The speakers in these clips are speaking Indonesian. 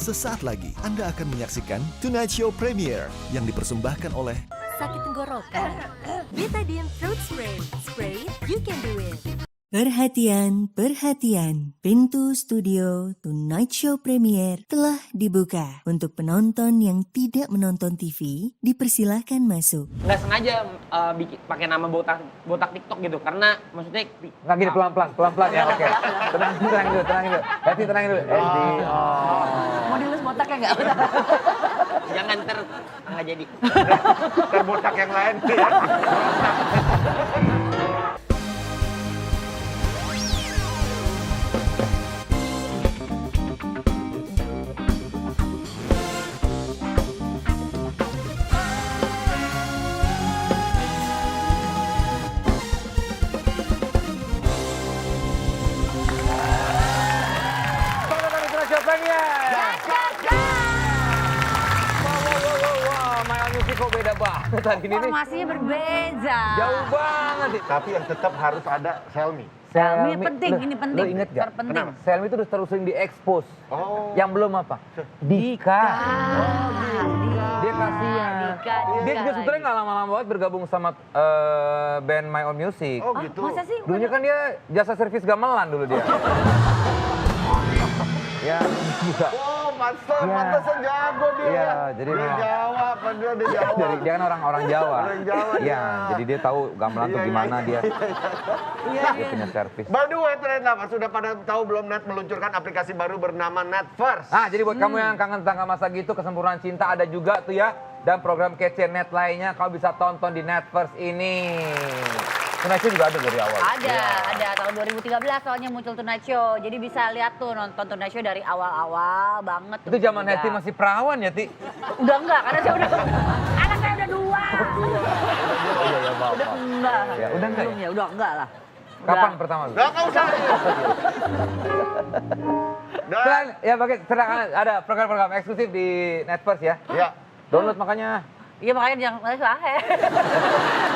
Sesaat lagi Anda akan menyaksikan Tonight Show Premiere yang dipersembahkan oleh Sakit tenggorokan? Betadine Throat Spray. Spray, you can do it. Perhatian, perhatian. Pintu studio Tonight Show Premiere telah dibuka. Untuk penonton yang tidak menonton TV, dipersilahkan masuk. Nggak sengaja pakai nama botak TikTok gitu, karena maksudnya Nggak gini, pelan-pelan ya, oke. Tenang dulu. Hati tenang dulu. Mau dilus botaknya nggak? jangan nggak jadi. Terbotak yang lain. Kok beda banget tadi ini? Formasinya berbeda. Jauh banget. Tapi yang tetap harus ada Selmi. Ini penting, ini penting. Lo inget gak? Terpenting. Selmi itu terus sering diekspos. Oh. Yang belum apa? Dika. Dia kasihan. Dika Dia juga sebetulnya lagi. nggak lama-lama banget bergabung sama band My Own Music. Oh gitu. Masa sih? Dulunya kan dia jasa servis gamelan dulu dia. Ya, juga. Oh, pantesan jago dia. Iya, ya. jadi di memang- Jawa, padahal di Jawa. Dia kan orang Jawa. Orang Jawa, Iya, iya. jadi dia tahu gamelan tuh Iya, gimana iya, dia. iya. Dia punya servis. By the way, Trendlovers, sudah pada tahu belum Net meluncurkan aplikasi baru bernama Net First? Nah, jadi buat kamu yang kangen tentang masa gitu, kesempurnaan cinta ada juga tuh ya. Dan program kece Net lainnya kamu bisa tonton di Net First ini. Tonight Show juga ada dari awal. Ada tahun 2013 soalnya muncul Tonight Show. Jadi bisa lihat tuh nonton Tonight Show dari awal-awal banget. Itu zaman Hesti masih perawan ya, Ti? Udah enggak, karena saya udah anak saya udah dua. Oh iya, maaf. Udah enggak. Ya, udah enggak ya? Belum ya, udah enggak lah. Kapan Udah. pertama? Nggak usah. Selain, ya bagi sedangkan ada program-program eksklusif di Net First ya. Ya. Download makanya. Iya makanya jangan salah.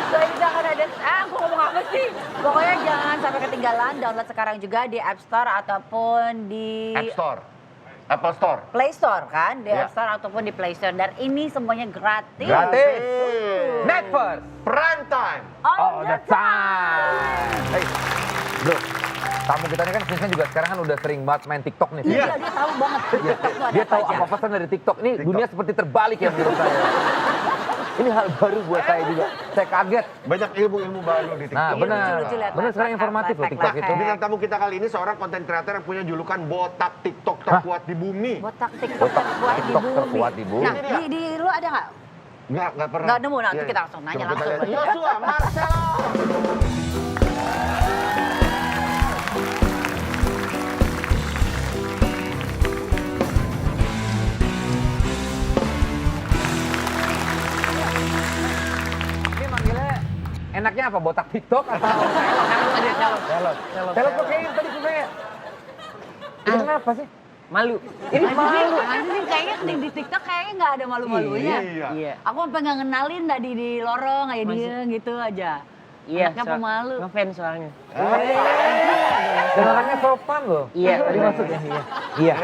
Soalnya jangan ada, aku ngomong apa sih? Pokoknya jangan sampai ketinggalan, download sekarang juga di App Store ataupun di App Store, Apple Store. Play Store kan, di Ya. App Store ataupun di Play Store. Dan ini semuanya gratis. Gratis. Net First. Prime time. All the time. Hey, bro, tamu kita ini kan Vincent juga sekarang kan udah sering banget main TikTok nih. Iya, dia tahu banget. Dia, TikTok tuh ada dia tahu aja. apa pesan dari TikTok. Ini TikTok. dunia seperti terbalik ya menurut saya. Ini hal baru buat saya juga. Saya kaget. Banyak ilmu-ilmu baru di TikTok. Nah, Iya, benar. lucu-lucu lihat, Benar sekarang lihat, informatif loh lihat, TikTok lihat. itu. Bintang tamu kita kali ini seorang konten kreator yang punya julukan botak TikTok terkuat di bumi. Botak TikTok Botak terkuat di TikTok bumi. terkuat di bumi. Nah, Ini dia. di lu ada nggak? Nggak pernah. Nggak nemu, nanti Iya, kita iya. langsung nanya Coba kita langsung. lihat. Joshua Marcelo. Ini manggilnya enaknya apa? Botak TikTok atau Celot? Celot kok kayak tadi kok kayak. Ini kenapa sih? Malu. Ini malu. Nanti sih kayaknya di TikTok kayaknya nggak ada malu-malunya. Iya. Iya. Aku sampai nggak ngenalin tadi di lorong kayak dia gitu aja. Iya. Anaknya pemalu. Ngefans soalnya. Dan orangnya sopan loh. Iya. Tadi masuk ya. Iya.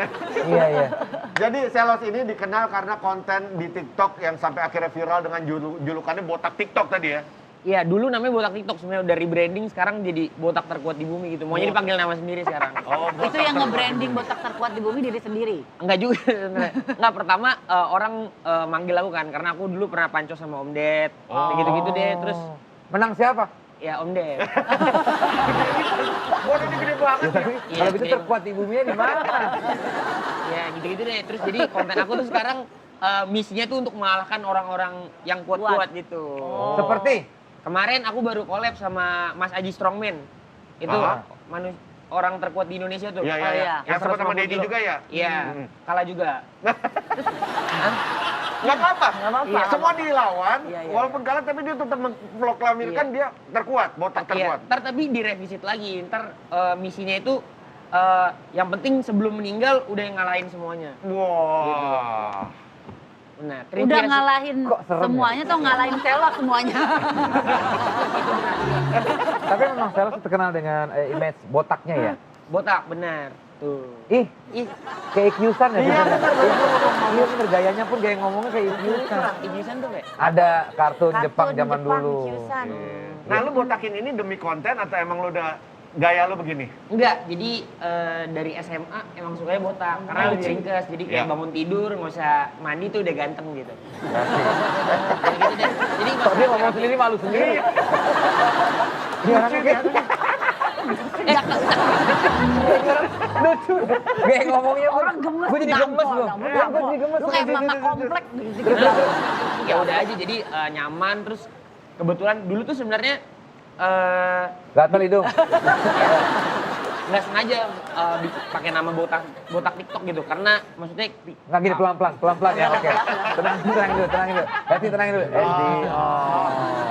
Iya. Jadi Selos ini dikenal karena konten di TikTok yang sampai akhirnya viral dengan julukannya botak TikTok tadi ya. Iya, dulu namanya botak TikTok, sebenarnya udah rebranding, sekarang jadi botak terkuat di bumi gitu. Maunya dipanggil nama sendiri sekarang. Oh, Itu yang nge-branding botak terkuat di bumi diri sendiri. Enggak juga sebenarnya. Enggak, pertama orang manggil aku kan, karena aku dulu pernah panco sama Om Ded. Gitu-gitu deh, terus Menang siapa? ya Om Ded. Botak ini gede banget. Ya, tapi Iya, kalau gitu gede. terkuat di buminya di mana? Ya gitu-gitu deh. Terus jadi konten aku tuh sekarang misinya tuh untuk mengalahkan orang-orang yang kuat-kuat gitu. Seperti Kemarin aku baru collab sama Mas Aji Strongman. Itu orang terkuat di Indonesia tuh. Iya, iya, Oh, iya. iya. Yang sempat sama 150 Dedi kilo. juga ya? Iya, kalah juga. Nggak apa-apa. apa-apa. Semua dilawan, Iya, iya. walaupun kalah tapi dia tetap memproklamirkan dia terkuat, botak terkuat. Iya, ntar tapi direvisit lagi. Ntar misinya itu yang penting sebelum meninggal udah yang ngalahin semuanya. Wah. Nah, Udah ngalahin Kok serem ya? semuanya atau ngalahin Selok semuanya? tapi memang Selos terkenal dengan image botaknya ya. botak, benar. Tuh. Ih, Ih, kayak Ikyusan ya? Iya, sebenarnya? bener, Iya bener, gayanya pun kayak ngomongnya kayak Ikyusan. Ijusan tuh kayak. Ada kartun Kartun Jepang zaman dulu. Kyusan. Nah, lu botakin ini demi konten atau emang lu udah gaya lu begini? Enggak, jadi dari SMA emang sukanya botak karena lebih ringkes. Jadi kayak Iya. bangun tidur nggak usah mandi tuh udah ganteng gitu. Jadi gitu deh. Jadi nggak Kok dia ngomong sendiri malu sendiri? Dia orangnya kayak lucu. Kayak ngomongnya pun. Orang gemes, Gue jadi gemes loh. gampol, Iya, gue jadi gemes. Lu kayak mama komplek gitu. ya udah aja jadi nyaman terus kebetulan dulu tuh sebenarnya Gatel hidung. nggak sengaja pakai nama botak TikTok gitu karena maksudnya Nggak gini pelan-pelan ya. Oke. Tenang dulu. Hati tenangin dulu.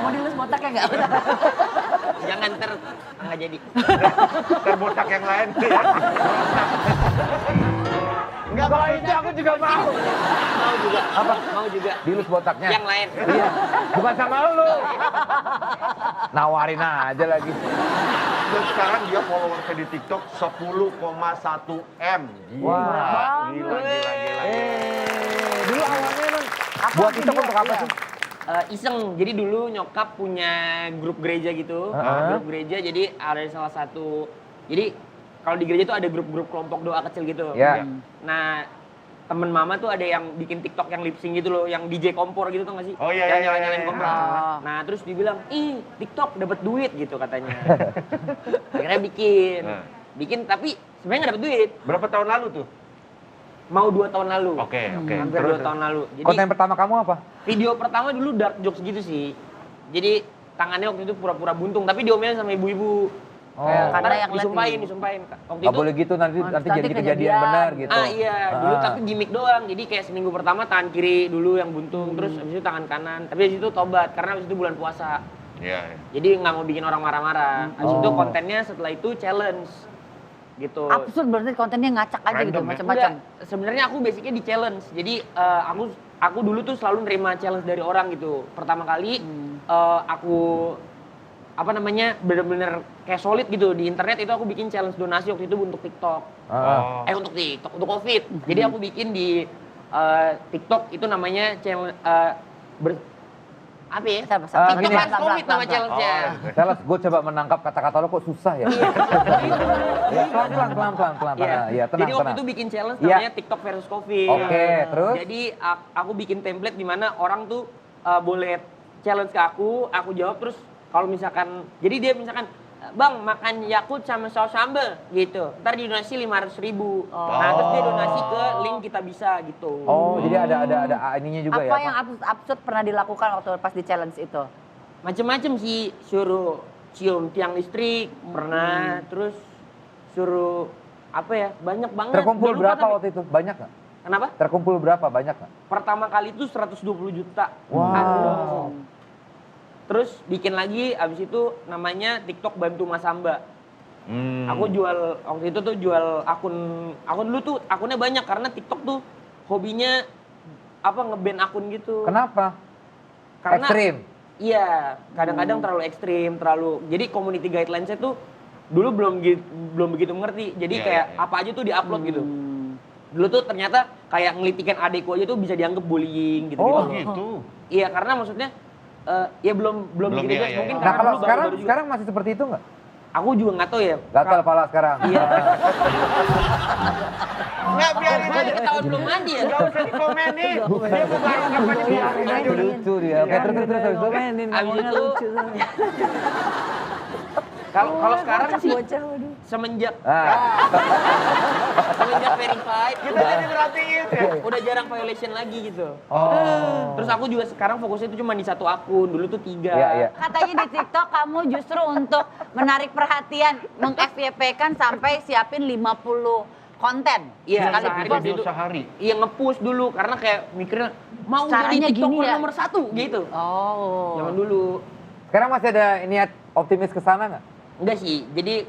Mau dilus botak ya nggak? jangan nggak jadi. Terbotak yang lain ya. Enggak, Kalau itu aku juga mau. Mau juga. Apa? Mau juga. Dilus botaknya. Yang lain. Iya. Bukan sama lu. Nawarin aja lagi. Dan sekarang dia followersnya di TikTok 10,1 M. Wah. Gila. Dulu awalnya emang buat TikTok untuk apa sih? Iseng, jadi dulu nyokap punya grup gereja gitu, grup gereja. Jadi ada salah satu, jadi kalau di gereja tuh ada grup-grup kelompok doa kecil gitu. Ya. Nah temen mama tuh ada yang bikin TikTok yang lip sync gitu loh, yang DJ kompor gitu tuh nggak sih? Oh, iya, Yang iya, nyalain iya. kompor. Nah terus dibilang, ih TikTok dapat duit gitu katanya. Akhirnya bikin tapi sebenarnya nggak dapat duit. Berapa tahun lalu tuh? Mau 2 tahun lalu. Oke. Hampir 2 tahun lalu. Jadi Konten pertama kamu apa? video pertama dulu dark jokes gitu sih. Jadi tangannya waktu itu pura-pura buntung, tapi diomelin sama ibu-ibu. Oh. Karena yang disumpahin. Waktu Nggak boleh gitu nanti Nanti jadi kejadian kejadian. benar gitu. iya, dulu tapi gimmick doang. Jadi kayak seminggu pertama tangan kiri dulu yang buntung, terus habis itu tangan kanan. Tapi habis itu tobat karena habis itu bulan puasa. Iya. Jadi nggak mau bikin orang marah-marah. Habis itu kontennya setelah itu challenge gitu. Absurd berarti kontennya ngacak aja gitu, Random ya? macam-macam. Enggak, sebenarnya aku basicnya di challenge. Jadi aku dulu tuh selalu nerima challenge dari orang gitu. Pertama kali aku bener-bener kayak solid gitu di internet itu aku bikin challenge donasi waktu itu untuk TikTok. Untuk TikTok, untuk COVID. Jadi aku bikin di TikTok itu namanya challenge apa ya? Sabar, TikTok gini. Fans COVID nama challenge-nya. Salah, gue coba menangkap kata-kata lo kok susah ya. Ya, pelan-pelan. Iya, tenang, Jadi waktu tenang. itu bikin challenge Iya. namanya TikTok versus COVID. Oke, terus? Jadi aku bikin template di mana orang tuh boleh challenge ke aku jawab terus kalau misalkan, jadi dia misalkan, Bang makan Yakult sama saus sambal gitu, ntar didonasi 500.000. Nah terus dia donasi ke link Kita Bisa gitu. Oh, jadi ada ininya juga Apa ya? yang absurd pernah dilakukan waktu pas di challenge itu? Macem-macem sih, suruh cium tiang listrik, pernah, terus suruh apa ya, banyak banget. Terkumpul Udah lupa berapa tapi. waktu itu? Banyak nggak? Kenapa? Terkumpul berapa? Banyak nggak? Pertama kali itu 120 juta. Wow. Terus bikin lagi, abis itu namanya TikTok Bantu Mas Hamba. Aku jual, waktu itu tuh jual aku dulu tuh akunnya banyak karena TikTok tuh hobinya nge-ban akun gitu. Kenapa? Karena Ekstrim? Iya, kadang-kadang terlalu ekstrim, jadi community guidelines-nya tuh dulu belum begitu mengerti. Jadi Iya, kayak iya. apa aja tuh diupload gitu. Dulu tuh ternyata kayak ngelitikan adekku aja tuh bisa dianggap bullying gitu. Oh gitu. Iya, karena maksudnya ya belum Belum, gitu iya, guys. iya, Mungkin iya. Nah karena kalau dulu sekarang baru juga. sekarang masih seperti itu nggak? Aku juga nggak tahu ya. Gatal pala sekarang. Iya. Nggak, biarin Kan aja. ketahuan belum mandi ya. Nggak usah dikomen nih. Dia mau bareng apa dibiarin aja. Lucu dia. Oke, terus habis itu. Abis itu kalau sekarang sih semenjak verified Kita jadi merhatiin ya. udah jarang violation lagi gitu. Oh. Terus aku juga sekarang fokusnya itu cuma di 1 akun, dulu tuh 3. Iya, iya. Katanya di TikTok kamu justru untuk menarik perhatian, meng-FYP-kan sampai siapin 50 konten. Iya, sekali sehari post. Video sehari. Iya nge-push dulu karena kayak mikirnya mau Caranya jadi TikToker gini ya? nomor 1 gitu. Oh. Zaman dulu. Sekarang masih ada niat optimis ke sana nggak? Enggak sih, jadi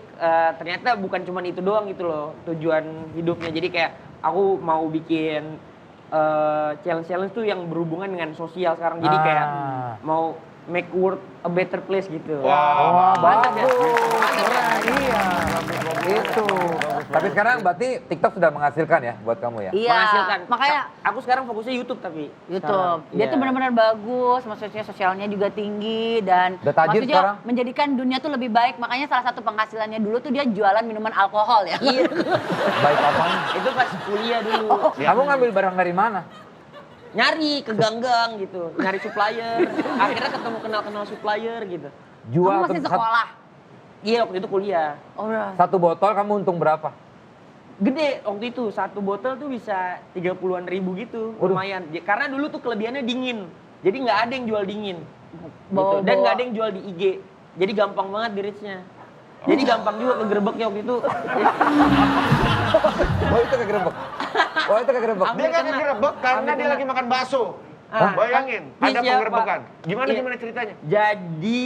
ternyata bukan cuma itu doang gitu loh tujuan hidupnya. Jadi kayak aku mau bikin challenge-challenge tuh yang berhubungan dengan sosial sekarang. Jadi kayak mau make world a better place gitu. Wah, bagus. Mantap ya? Mantap ya? Iya. Itu. Tapi sekarang berarti TikTok sudah menghasilkan ya buat kamu ya? Iya, Menghasilkan. makanya Aku sekarang fokusnya YouTube tapi. YouTube. Sekarang. Dia Iya. tuh benar-benar bagus, maksudnya sosialnya juga tinggi dan Udah tajir maksudnya sekarang? menjadikan dunia tuh lebih baik. Makanya salah satu penghasilannya dulu tuh dia jualan minuman alkohol ya. Iya. Baik apa? Itu pas kuliah dulu. Kamu ngambil barang dari mana? Nyari ke gang-gang gitu, nyari supplier. Akhirnya ketemu kenal-kenal supplier gitu. Jual Kamu masih ke- sekolah. Iya waktu itu kuliah. Oh, udah. Satu botol kamu untung berapa? Gede waktu itu, satu botol tuh bisa 30-an ribu gitu, Waduh. lumayan. Karena dulu tuh kelebihannya dingin, jadi nggak ada yang jual dingin. Bawa- Gitu. Dan nggak bawa. ada yang jual di IG, jadi gampang banget di reach-nya. Jadi gampang juga kegerebeknya waktu itu. Oh itu kegerebek. Oh itu kegerebek. Aku Dia kan kena. digerebek karena Ambil dia kena. lagi makan bakso. Ah. Bayangin, Ini ada siapa? penggerebekan. Gimana Iya. gimana ceritanya? Jadi,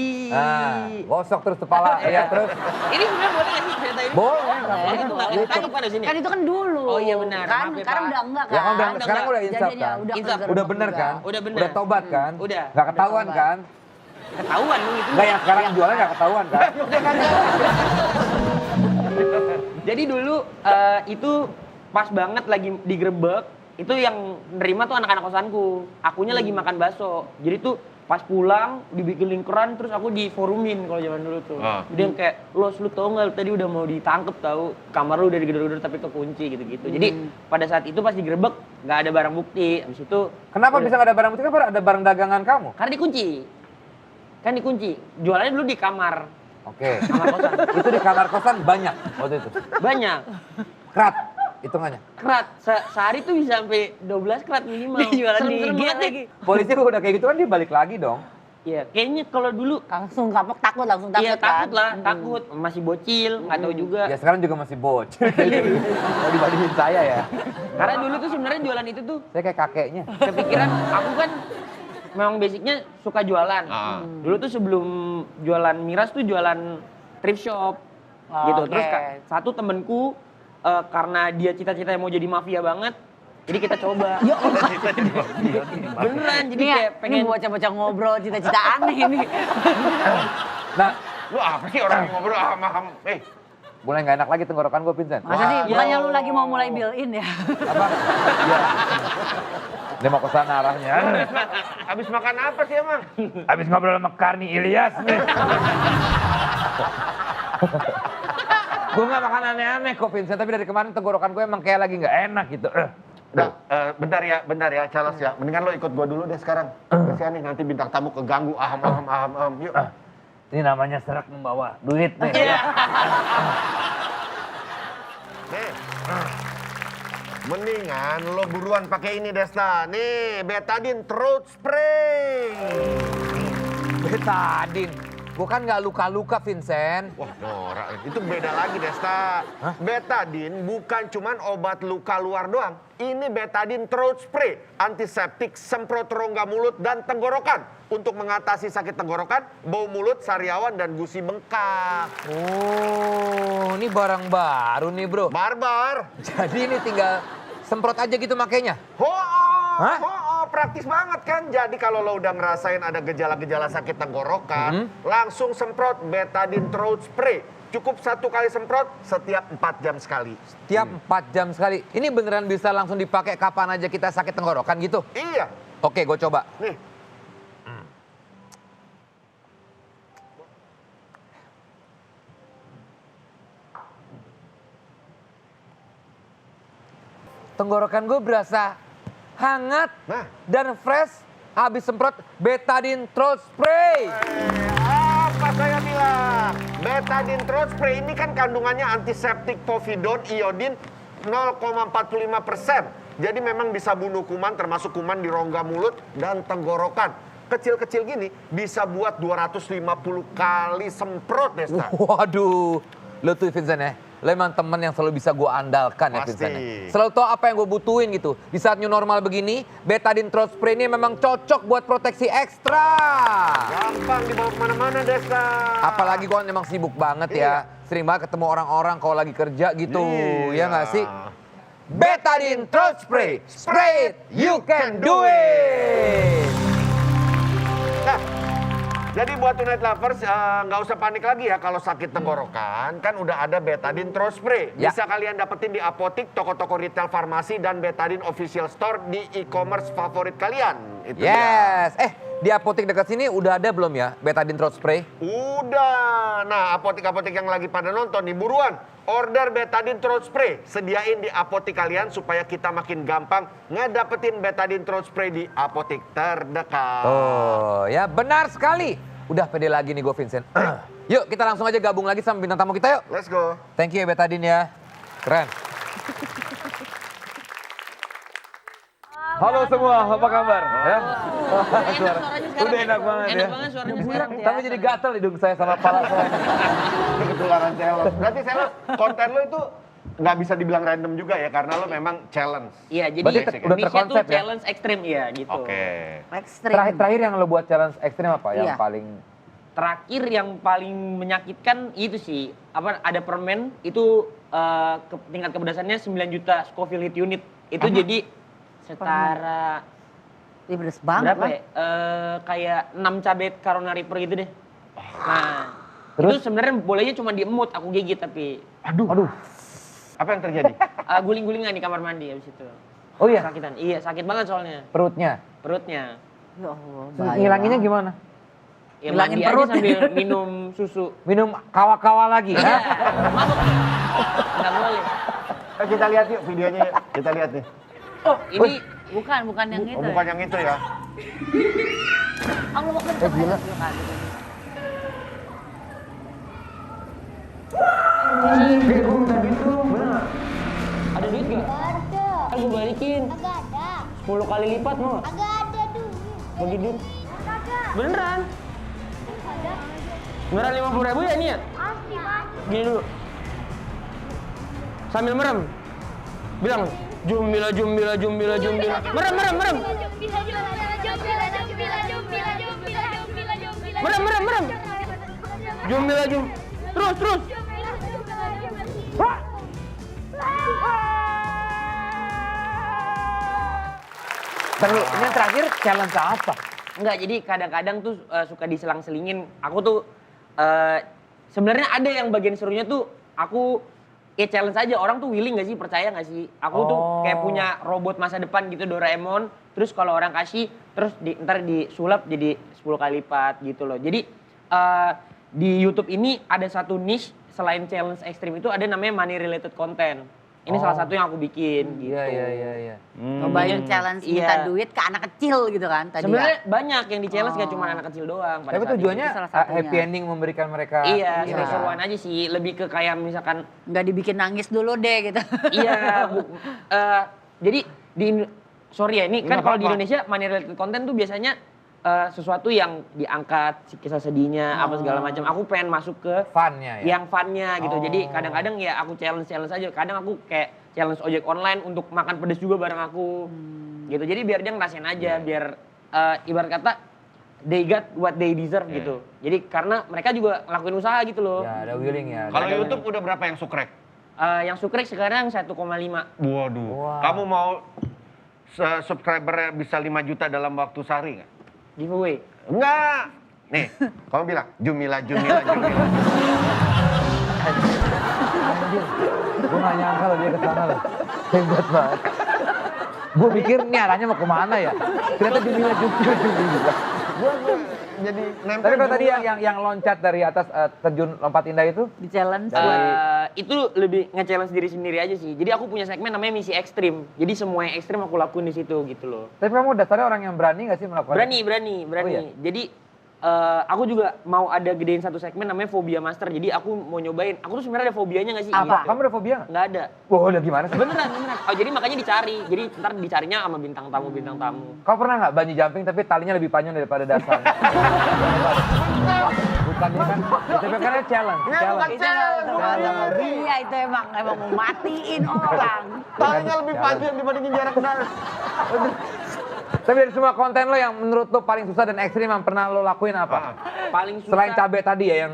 Gosok terus kepala, ya terus. ini sebenarnya boleh nggak sih cerita ini? Boleh, Oh, itu nggak Gitu. ketangkep pada sini. Kan itu kan dulu. Oh, iya benar. Kan Maaf ya, sekarang Pak. udah enggak kan? Ya kan udah, Udah sekarang enggak. udah insaf Jadinya kan? udah Insaf. kegerebek Udah bener juga. kan? Udah bener. Udah tobat kan? Udah. Nggak ketahuan Udah kan? Ketahuan dong itu. Nggak yang sekarang jualnya nggak ketahuan kan? Jadi dulu itu pas banget lagi digerebek, itu yang nerima tuh anak-anak kosanku. Akunya lagi makan bakso. Jadi tuh pas pulang dibikin lingkaran terus aku diforumin kalau zaman dulu tuh. Ah. Jadi yang kayak, "Los, lu tau nggak tadi udah mau ditangkep tahu, kamar lu udah digedor-gedor tapi kekunci gitu-gitu." Jadi pada saat itu pas digerebek nggak ada barang bukti. Habis itu Kenapa bisa nggak ada barang bukti? Kan ada barang dagangan kamu. karena dikunci. Kan dikunci. Jualannya dulu di kamar. Oke. Kamar kosan. Itu di kamar kosan banyak waktu itu. Banyak. Kerat hitungannya. Kerat. Sehari tuh bisa sampai 12 kerat minimal. Jualan di Serem-serem IG banget lagi. Polisi kalau udah kayak gitu kan dia balik lagi dong. Iya, kayaknya kalau dulu Langsung kapok takut, langsung takut iya kan? takut lah, takut. Masih bocil, nggak tahu juga. Ya sekarang juga masih bocil. Mau dibandingin saya ya. Karena dulu tuh sebenarnya jualan itu tuh Saya kayak kakeknya. kepikiran, aku kan memang basicnya suka jualan. Ah. Dulu tuh sebelum jualan miras tuh jualan thrift shop gitu. Oke. Terus satu temenku karena dia cita-citanya mau jadi mafia banget, jadi kita coba. Beneran, jadi Ini ya, kayak ini pengen bocah-bocah ngobrol cita-cita aneh ini. Nah, Lu apa sih orang yang ngobrol sama mulai nggak enak lagi tenggorokan gue, Vincent. Masa sih, Wah, bukannya ya lu lagi mau mulai Allah. build-in ya? Apa? Iya. Dia mau kesana arahnya. habis makan apa sih emang? Habis ngobrol sama Karni Ilyas nih. Gue nggak makan aneh-aneh kok, Vincent. Tapi dari kemarin tenggorokan gue emang kayak lagi nggak enak gitu. Udah, bentar ya, Charles ya. Mendingan lo ikut gua dulu deh sekarang. Kasihan nih nanti bintang tamu keganggu, aham. Yuk. Ini namanya serak membawa duit nih. Nih. Mendingan lo buruan pakai ini Desta. Nih, Betadine Throat Spray. Betadine. Bukan nggak luka-luka, Vincent. Wah, norak. Itu beda lagi, Desta. Betadine bukan cuman obat luka luar doang. Ini Betadine Throat Spray, antiseptik, semprot rongga mulut dan tenggorokan untuk mengatasi sakit tenggorokan, bau mulut, sariawan, dan gusi bengkak. Oh, ini barang baru nih, bro. Barbar. Jadi ini tinggal semprot aja gitu makainya. Hah? Praktis banget kan. Jadi kalau lo udah ngerasain ada gejala-gejala sakit tenggorokan, langsung semprot Betadine Throat Spray. Cukup 1 kali semprot setiap 4 jam sekali. Tiap 4 jam sekali. Ini beneran bisa langsung dipakai kapan aja kita sakit tenggorokan gitu? Iya. Oke, gue coba. Nih. Tenggorokan gue berasa hangat Nah. dan fresh habis semprot Betadine Throat Spray. Apa saya bilang? Betadine Throat Spray ini kan kandungannya antiseptik povidone iodin 0,45%. Jadi memang bisa bunuh kuman termasuk kuman di rongga mulut dan tenggorokan. Kecil-kecil gini bisa buat 250 kali semprot, Desta. Waduh, lo tuh Vincent ya. Lo emang temen yang selalu bisa gue andalkan ya, Pasti. Vincent ya. Selalu tahu apa yang gue butuhin gitu. Di saat new normal begini, Betadine Throat Spray ini memang cocok buat proteksi ekstra. Gampang dibawa kemana-mana, Desta. Apalagi gue emang sibuk banget ya. Sering banget ketemu orang-orang kalau lagi kerja gitu. Ya nggak sih? Betadine Throat Spray. Spray it, you can do it. Nah, Jadi buat Tonight Lovers nggak usah panik lagi ya kalau sakit tenggorokan, kan udah ada Betadine Throat Spray. Ya. Bisa kalian dapetin di apotik, toko-toko retail farmasi dan Betadine official store di e-commerce favorit kalian. Itu dia. Yes. Di apotik dekat sini udah ada belum ya Betadine Throat Spray? Udah. Nah, apotik-apotik yang lagi pada nonton nih buruan order Betadine Throat Spray. Sediain di apotik kalian supaya kita makin gampang ngedapetin Betadine Throat Spray di apotik terdekat. Oh, ya benar sekali. Udah pede lagi nih gue Vincent. Yuk kita langsung aja gabung lagi sama bintang tamu kita yuk. Let's go. Thank you ya Betadine ya. Keren. Halo semua, apa kabar? Ya? Enak suaranya sekarang. Udah enak banget ya. Enak banget suaranya sekarang. Tapi jadi gatel hidung saya sama kepala saya. Ini ketularan challenge. Berarti challenge konten lo itu nggak bisa dibilang random juga ya karena lo memang challenge. Iya, jadi Berarti udah niche-nya terkonsep tuh ya? challenge ekstrim ya gitu. Oke. Ekstrim. Terakhir yang lo buat challenge ekstrim apa? Yang Iya. paling... Terakhir yang paling menyakitkan itu sih, ada permen itu tingkat kepedasannya 9 juta Scoville Heat Unit. Itu jadi setara Ini pedes banget berapa lah. ya? Kayak 6 cabai Carolina Reaper gitu deh. Nah, Terus? itu sebenarnya bolehnya cuma di emut, aku gigit tapi Aduh. Apa yang terjadi? guling-gulingan di kamar mandi habis itu. Oh iya, Sakitan. Iya, sakit banget soalnya perutnya. perutnya. Ya Allah, bahaya Ngilanginnya banget. gimana? Ya Hilangin mandi aja perut. sambil minum susu. Minum kawa-kawa lagi. Iya, ha? mabuk. Nggak boleh. Kita lihat yuk videonya. Kita lihat nih. Oh, ini Bukan yang itu. Oh, bukan yang itu ya. Aku mau kenceng. gila. ada duit nggak? Ada. Kan gue balikin. Agak ada. 10 kali lipat mau. Agak ada duit. Bagi duit. Agak. Beneran? Ada. Beneran 50.000 ya ini ya? Asli, Bang. Gini dulu. Sambil merem. Bilang, jumbila, jumbila, jumbila, jumbila. Merem, merem, merem. Merem, merem, merem. Jumbila, jum. Terus, terus. Terus, ini yang terakhir challenge apa? Enggak, jadi kadang-kadang tuh suka diselang-selingin. Aku tuh sebenarnya ada yang bagian serunya tuh aku challenge aja. Orang tuh willing gak sih, percaya gak sih? Aku tuh kayak punya robot masa depan gitu, Doraemon. Terus kalau orang kasih, terus ntar disulap jadi 10 kali lipat gitu loh. Jadi di YouTube ini ada satu niche selain challenge ekstrim itu ada namanya money related content. Ini salah satu yang aku bikin gitu. Iya. Cobain challenge Iya. minta duit ke anak kecil gitu kan tadi Sebenarnya ya. banyak yang di challenge gak cuma anak kecil doang. pada Tapi saat tujuannya itu salah satunya. happy ending memberikan mereka. Iya, Iya. seru-seruan aja sih. Lebih ke kayak misalkan, Nggak dibikin nangis dulu deh gitu. iya, jadi sorry ya, ini kan Nggak kalau di apa-apa. Indonesia money related content tuh biasanya sesuatu yang diangkat, kisah sedihnya, apa segala macam. Aku pengen masuk ke Funnya ya. yang funnya gitu. Jadi kadang-kadang ya aku challenge aja. Kadang aku kayak challenge ojek online untuk makan pedes juga bareng aku. Gitu. Jadi biar dia ngerasain aja, biar ibarat kata they got what they deserve gitu. Jadi karena mereka juga ngelakuin usaha gitu loh. Ya, ada willing ya. Kalau Ada YouTube udah berapa yang sukrek? Yang sukrek sekarang 1,5. Waduh. Wow. Kamu mau subscriber bisa 5 juta dalam waktu sehari nggak? Giveaway. Enggak. Nih, kamu bilang Jumila, Jumila, Jumila. Anjir, gue gak nyangka loh dia kesana loh. Hebat banget. Gue pikir ini arahnya mau kemana ya. Ternyata Jumila. Gua jadi nempel. Tapi kalau tadi Jumila. yang loncat dari atas terjun lompat indah itu, Di challenge Dari- buat Itu lebih nge-challenge diri sendiri aja sih. Jadi aku punya segmen namanya misi ekstrim. Jadi semua yang ekstrim aku lakuin di situ gitu loh. tapi kamu dasarnya orang yang berani gak sih melakukan Berani, itu? berani. Oh, iya? Jadi aku juga mau ada gedein satu segmen namanya Fobia Master. Jadi aku mau nyobain. Aku tuh sebenarnya ada fobianya gak sih? Apa? Kamu ada fobia gak? Nggak ada. Wah, udah gimana sih? Beneran. Oh, jadi makanya dicari. Jadi ntar dicarinya sama bintang tamu. Kau pernah nggak banji jumping tapi talinya lebih panjang daripada dasar? Bukan ya kan? Tapi karena challenge. bukan challenge. Iya itu emang mau matiin orang. Talinya lebih panjang dibandingin jarak darat. Tapi dari semua konten lo yang menurut lo paling susah dan ekstrim yang pernah lo lakuin apa? Paling susah. Selain cabai tadi ya yang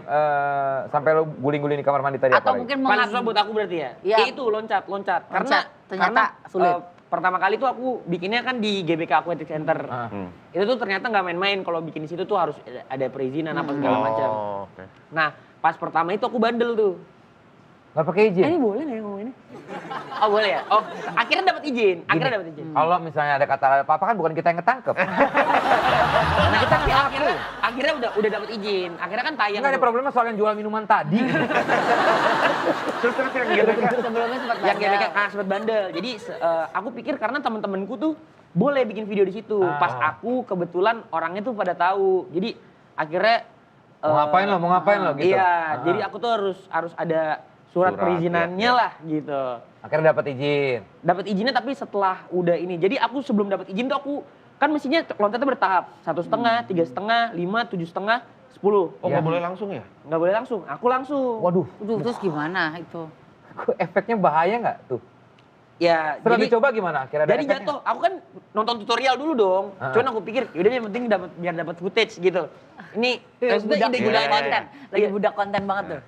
sampai lo guling-guling di kamar mandi tadi Atau apa mungkin Paling susah buat aku berarti ya? Iya. Itu loncat. Karena Loncat, ternyata sulit. pertama kali tuh aku bikinnya kan di GBK Aquatic Center. Itu tuh ternyata nggak main-main, kalau bikin di situ tuh harus ada perizinan apa segala macam. Oke. Nah, pas pertama itu aku bandel tuh. Nggak pakai izin? Ini boleh nggak ya ngomong ini? Oh boleh ya? Oh akhirnya dapat izin, akhirnya dapat izin. Kalau misalnya ada kata apa-apa kan bukan kita yang ketangkep. Nah kita akhirnya udah dapat izin, akhirnya kan tayang. Nggak ada tuh. problemnya soal yang jual minuman tadi. Terus yang GBK. Sebelumnya sempat Yang bandel. GBK sempat bandel. Jadi aku pikir karena temen-temenku tuh boleh bikin video di situ. Pas aku kebetulan orangnya tuh pada tahu. Jadi akhirnya Mau ngapain lo gitu. Iya, jadi aku tuh harus ada surat perizinannya ya. lah gitu. Akhirnya dapat izin. Dapat izinnya tapi setelah udah ini. Jadi aku sebelum dapat izin tuh aku kan mestinya lontetnya bertahap. 1,5, 3,5, 5, 7,5, 10. Oh nggak boleh langsung ya? Nggak boleh langsung, aku langsung. Waduh, Aduh, terus gimana itu? efeknya bahaya nggak tuh? Ya, Setelah jadi dicoba gimana? Akhirnya ada jadi efeknya? jatuh. Aku kan nonton tutorial dulu dong. Cuman aku pikir, yaudah yang penting biar dapat footage gitu. Ini maksudnya ide Budak ide konten. Lagi Iya. budak konten banget tuh.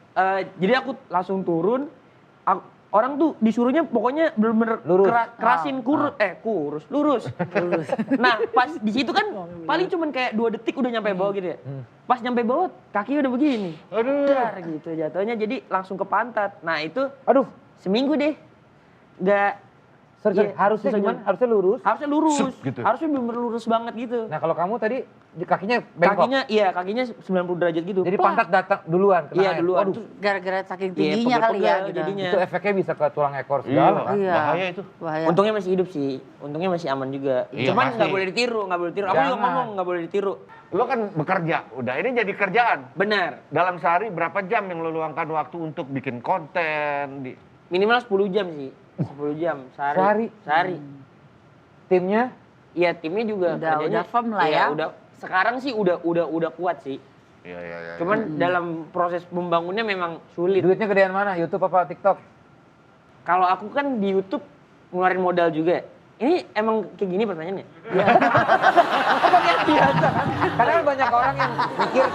Jadi aku langsung turun. Orang tuh disuruhnya pokoknya bener-bener Lurus. kerasin lurus. Nah pas di situ kan paling cuman kayak 2 detik udah nyampe bawah gitu ya. Pas nyampe bawah kaki udah begini. Aduh. Dar gitu jatuhnya jadi langsung ke pantat. Nah itu Aduh, seminggu deh. Nggak, sorry, Iya, harusnya susah gimana? juga. Harusnya lurus. harusnya lurus. Sup, gitu. Harusnya bener-bener lurus banget gitu. Nah kalau kamu tadi kakinya bengkok. Kakinya 90 derajat gitu. Jadi Wah. pantat datang duluan. kena Iya air. duluan. Waduh, Terus Gara-gara saking Iya, tingginya kali ya. pegel-pegel Gitu. jadinya. itu efeknya bisa ke tulang ekor Iya, segala kan? Iya. bahaya itu. Bahaya. Untungnya masih hidup sih. Untungnya masih aman juga. Iya, Cuman pasti. nggak boleh ditiru. Aku juga Jangan. ngomong nggak boleh ditiru. Lo kan bekerja, udah ini jadi kerjaan. Benar. Dalam sehari berapa jam yang lo luangkan waktu untuk bikin konten? Minimal 10 jam sih. 10 jam Sehari? Sehari. Timnya Iya, timnya juga kerjanya. Udah firm lah iya, ya. udah sekarang sih udah kuat sih. Iya. Cuman dalam proses membangunnya memang sulit. duitnya gedean mana? YouTube apa TikTok? Kalau aku kan di YouTube ngeluarin modal juga. Ini emang kayak gini pertanyaannya? Karena kan banyak orang yang mikir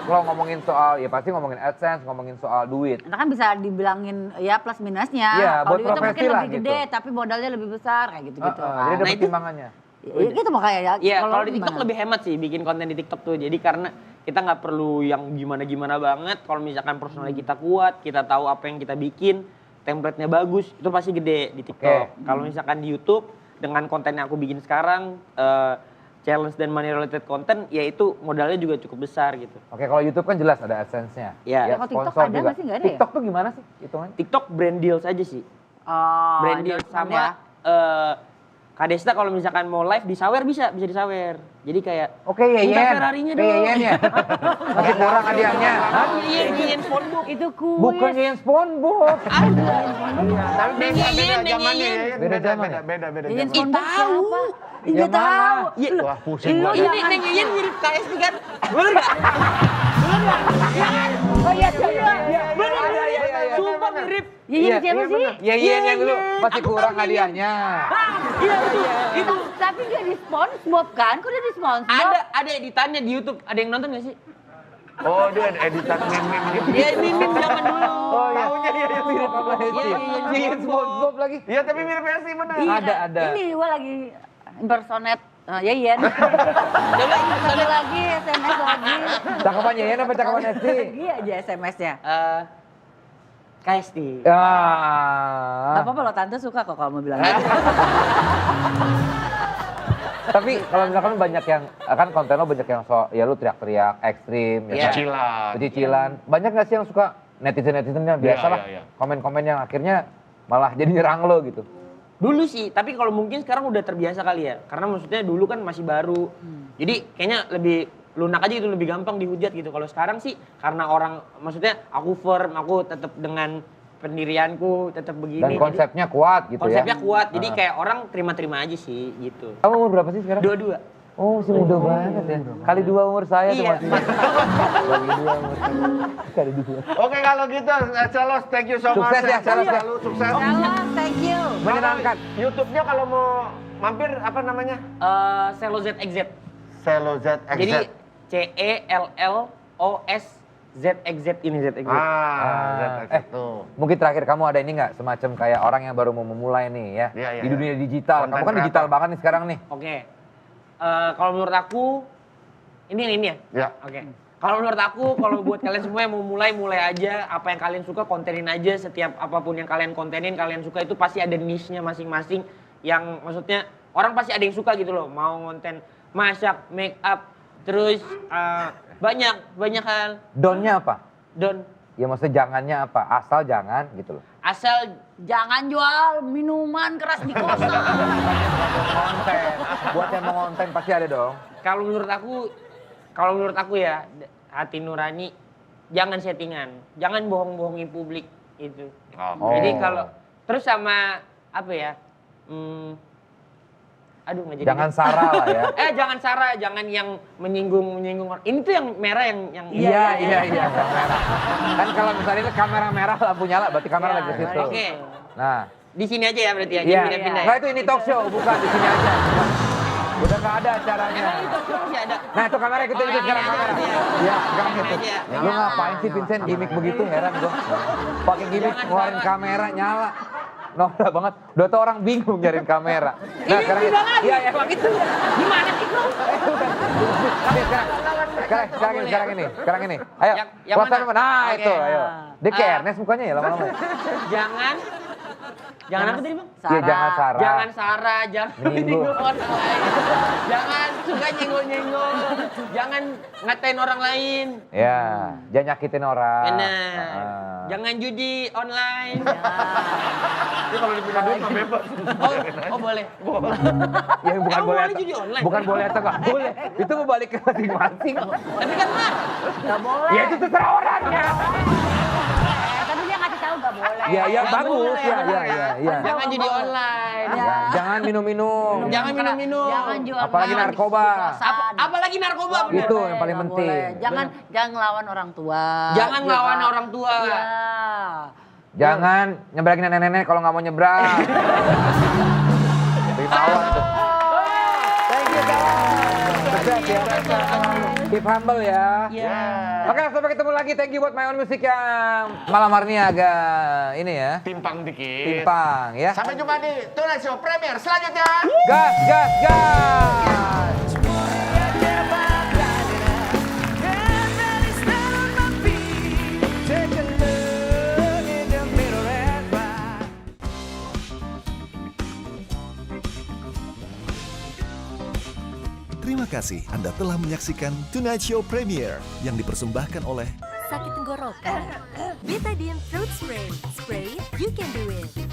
kalau ngomongin soal, ya pasti ngomongin AdSense, ngomongin soal duit. Nah kan bisa dibilangin ya plus minusnya. Iya, Kalau buat di YouTube profesi mungkin lah lebih gede gitu. tapi modalnya lebih besar kayak gitu-gitu. Jadi Nah, ada itu- pertimbangannya. Ya, gitu makanya ya. Iya, kalau di lu TikTok gimana? lebih hemat sih bikin konten di TikTok tuh. Jadi karena kita nggak perlu yang gimana-gimana banget. Kalau misalkan personalnya kita kuat, kita tahu apa yang kita bikin, template-nya bagus, itu pasti gede di TikTok. Kalau misalkan di YouTube dengan konten yang aku bikin sekarang, challenge dan money related content, ya itu modalnya juga cukup besar gitu. Oke, kalau YouTube kan jelas ada AdSense-nya. Iya. Kalau TikTok sponsor ada juga. nggak sih? Nggak ada ya? TikTok tuh gimana sih hitungannya? TikTok brand deals aja sih. Oh, Brand deals endorsement sama Kak Desta kalau misalkan mau live disawer bisa disawer. Jadi kayak Oke, Yeyen. minta Ferrarinya Oke, dong. Yeyen ya. Masih kurang hadiahnya. Hah? Yeyen SpongeBob. Itu kuis. Bukan Yeyen SpongeBob. Tapi beda zamannya ya. Beda zaman ya? Beda Yeyen zaman. SpongeBob siapa? Yang Nggak tahu. mana? Wah pusing gua. Ini Neng Yeyen mirip KS kan? Bener nggak? Oh iya, iya. Sumpah mirip. Yeyen siapa sih? Yeyen yang dulu masih kurang hadiahnya. Iya itu. Tapi nggak di SpongeBob kan? Kok udah di SpongeBob? Ada editannya di YouTube. Ada yang nonton nggak sih? Oh dia ada editan meme gitu. Iya mimpi zaman dulu. Oh iya. Taunya dia yang mirip sama Hesti. Iya, Yeyen SpongeBob lagi. Iya tapi mirip Hesti bener. Iya, Ada. Ini gua lagi impersonate Yeyen. Coba Satu lagi SMS lagi. Cakapan Yeyen apa cakapan Hesti? Lagi aja SMS-nya. KSD. Ah. Gak apa-apa loh, tante suka kok kalau mau bilang gitu. Tapi kalau misalkan banyak yang kan konten lo banyak yang ya lu teriak-teriak ekstrim ya Iya. kan? Cicilan. Pecicilan. Banyak nggak sih yang suka netizen-netizennya biasa lah. iya. Komen-komen yang akhirnya malah jadi nyerang lo gitu. Dulu sih, tapi kalau mungkin sekarang udah terbiasa kali ya. Karena maksudnya dulu kan masih baru. Jadi kayaknya lebih lunak aja gitu, lebih gampang dihujat gitu. Kalau sekarang sih karena orang, maksudnya aku firm, aku tetap dengan pendirianku, tetap begini. Dan Jadi konsepnya kuat gitu konsepnya ya. kuat, jadi kayak orang terima-terima aja sih gitu. Kamu umur berapa sih sekarang? Dua-dua. Oh, masih muda banget ya. Kali 2 umur saya tuh Iya. masih. Kali 2 umur saya. Kali 2. Oke kalau gitu, Celos, thank you so much. Sukses ya, Celos ya. Selalu sukses. Salam, thank you. Menyenangkan. YouTube-nya kalau mau mampir apa namanya? Celo ZXZ. Celo ZXZ. Jadi CELLOS ZXZ ini ZXZ. Tuh. Mungkin terakhir kamu ada ini nggak semacam kayak orang yang baru mau memulai nih ya Iya, iya, di iya. dunia digital. Content Kamu kan digital creator. banget nih sekarang nih. Oke. Kalau menurut aku ini ya. Ya. Oke. Kalau menurut aku, kalau buat kalian semua yang mau mulai aja. Apa yang kalian suka kontenin aja. Setiap apapun yang kalian kontenin, kalian suka itu pasti ada niche-nya masing-masing. Yang maksudnya orang pasti ada yang suka gitu loh. Mau konten masak, make up, terus banyak hal. Donnya apa? Don Ya maksudnya jangannya apa? Asal jangan gitu loh. asal Jangan jual minuman keras di kosan. Konten. Buat yang mau konten pasti ada dong. kalau menurut aku ya hati nurani jangan settingan, jangan bohong-bohongi publik itu. Oh. Jadi kalau terus sama apa ya? Aduh nggak jadi. Jangan sara lah ya. Jangan sara, jangan yang menyinggung orang. Ini tuh yang merah yang Iya. Kamera. Kan kalau misalnya ini kamera merah lampu nyala berarti kamera Iya, lagi ke situ. Oke. Nah, Di sini aja ya berarti ya. iya. Jadi pindah-pindah. Nggak itu ini talk show bukan di sini aja. Udah nggak ada acaranya. Emang itu masih ada. Nah itu kamera kita Oh, itu sekarang ini aja kamera. berarti ya. Iya sekarang Ini itu. aja. Lu ngapain sih Vincent gimmick begitu heran gua. Pakai gimmick Jangan ngeluarin salah. kamera nyala. Norak banget. Udah tuh orang bingung nyariin kamera. Nah Ini bilang lagi. Iya. Bang, itu gimana sih bro? Sekarang ini. Ayo. Yang close mana? up. Nah Oke. itu ayo. Dia kayak Ernest mukanya ya lama-lama. Jangan apa tadi bang? Iya jangan Sarah. Jangan Sarah, jangan Menyinggung. menyinggung orang lain. Jangan suka nyenggol-nyenggol. Jangan ngatain orang lain. Ya, jangan nyakitin orang. Benar. Ah. Jangan judi online. Ini kalau dipindah duit mah bebas. Oh boleh. Ya bukan Emang boleh. boleh judi online? Bukan boleh atau nggak boleh. Itu mau balik ke masing-masing. Tapi kan mas. Gak boleh. Ya itu terserah orangnya. Tapi dia ngasih tahu gak boleh. Iya, iya Nggak bagus. boleh. Iya. Jangan judi online. Ya, jangan minum-minum. Jangan minum-minum. Jangan jual Apalagi manis narkoba. di kosan. Apalagi narkoba. Nggak bener. Itu boleh, yang paling nggak penting. boleh. Jangan ngelawan orang tua. Jangan Iya, ngelawan Pak. orang tua. Iya. Jangan nyebrangin nenek-nenek kalau nggak mau nyebrang. Rimawan tuh. Thank you guys. Sukses ya. Keep humble ya. Iya. Oke, sampai ketemu lagi. Thank you buat My Own Music yang malam hari ini agak ini ya. Timpang dikit. Timpang ya. Sampai jumpa di Tonight Show Premier selanjutnya. Gas, gas, gas. Terima kasih Anda telah menyaksikan Tonight Show Premier yang dipersembahkan oleh Sakit tenggorokan? Betadine Throat Spray. Spray, you can do it.